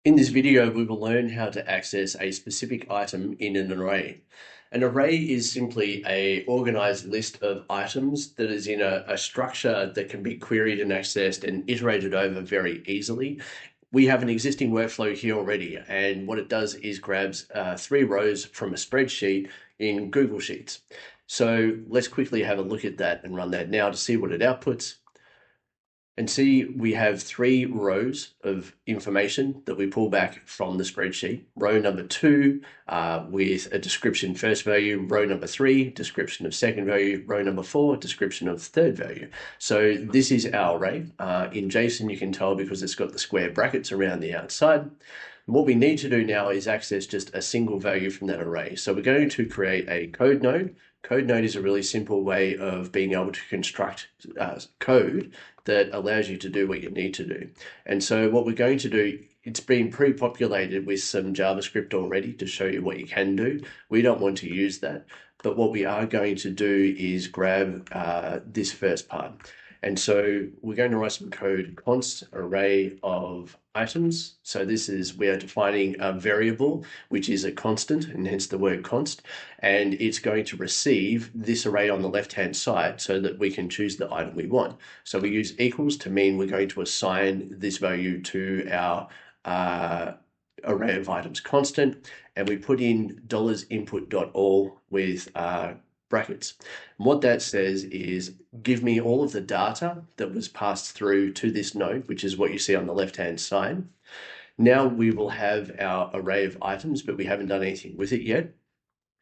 In this video, we will learn how to access a specific item in an array. An array is simply an organized list of items that is in a structure that can be queried and accessed and iterated over very easily. We have an existing workflow here already, and what it does is grabs 3 rows from a spreadsheet in Google Sheets. So let's quickly have a look at that and run that now to see what it outputs. And see, we have 3 rows of information that we pull back from the spreadsheet. Row number 2 with a description first value, row number 3, description of second value, row number 4, description of third value. So this is our array. In JSON, you can tell because it's got the square brackets around the outside. What we need to do now is access just a single value from that array. So we're going to create a code node. Code node is a really simple way of being able to construct code that allows you to do what you need to do. And so what we're going to do, it's been pre-populated with some JavaScript already to show you what you can do. We don't want to use that, but what we are going to do is grab this first part. And so we're going to write some code const array of items. So this is, we are defining a variable, which is a constant, and hence the word const, and it's going to receive this array on the left-hand side so that we can choose the item we want. So we use equals to mean we're going to assign this value to our array of items constant, and we put in $input.all with brackets. And what that says is give me all of the data that was passed through to this node, which is what you see on the left-hand side. Now we will have our array of items, but we haven't done anything with it yet.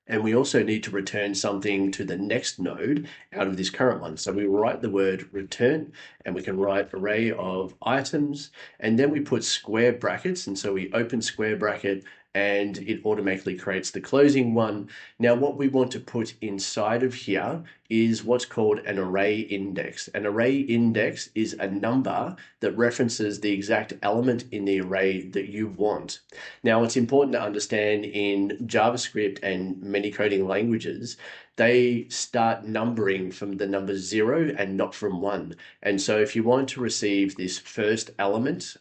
And we also need to return something to the next node out of this current one. So we write the word return, and we can write array of items, and then we put square brackets. And so we open square bracket, and it automatically creates the closing one. Now, what we want to put inside of here is what's called an array index. An array index is a number that references the exact element in the array that you want. Now, it's important to understand in JavaScript and many coding languages, they start numbering from the number 0 and not from 1. And so if you want to receive this first element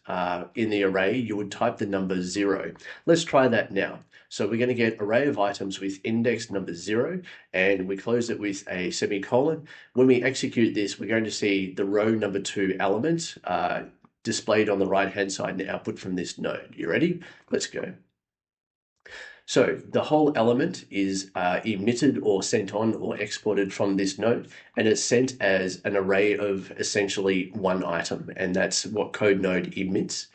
in the array, you would type the number 0. Let's try that now. So we're going to get array of items with index number 0, and we close it with a semicolon. When we execute this, we're going to see the row number 2 element displayed on the right-hand side and output from this node. You ready? Let's go. So the whole element is emitted or sent on or exported from this node, and it's sent as an array of essentially one item, and that's what code node emits.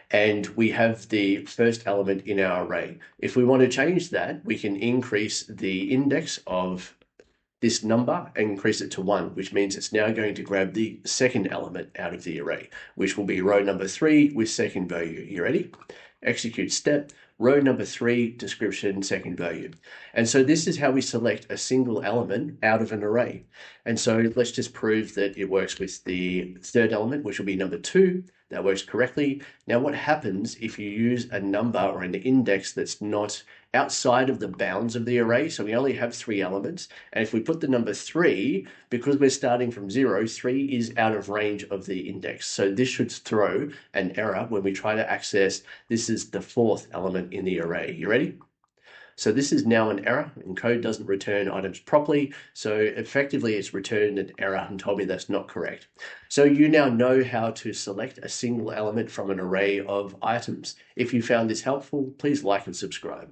And we have the first element in our array. If we want to change that, we can increase the index of this number and increase it to 1, which means it's now going to grab the second element out of the array, which will be row number 3 with second value. You ready? Execute step. Row number 3, description, second value. And so this is how we select a single element out of an array. And so let's just prove that it works with the third element, which will be number 2. That works correctly. Now, what happens if you use a number or an index that's not outside of the bounds of the array? So we only have 3 elements. And if we put the number 3, because we're starting from 0, 3 is out of range of the index. So this should throw an error when we try to access, this is the 4th element in the array. You ready? So this is now an error, and code doesn't return items properly. So effectively it's returned an error and told me that's not correct. So you now know how to select a single element from an array of items. If you found this helpful, please like and subscribe.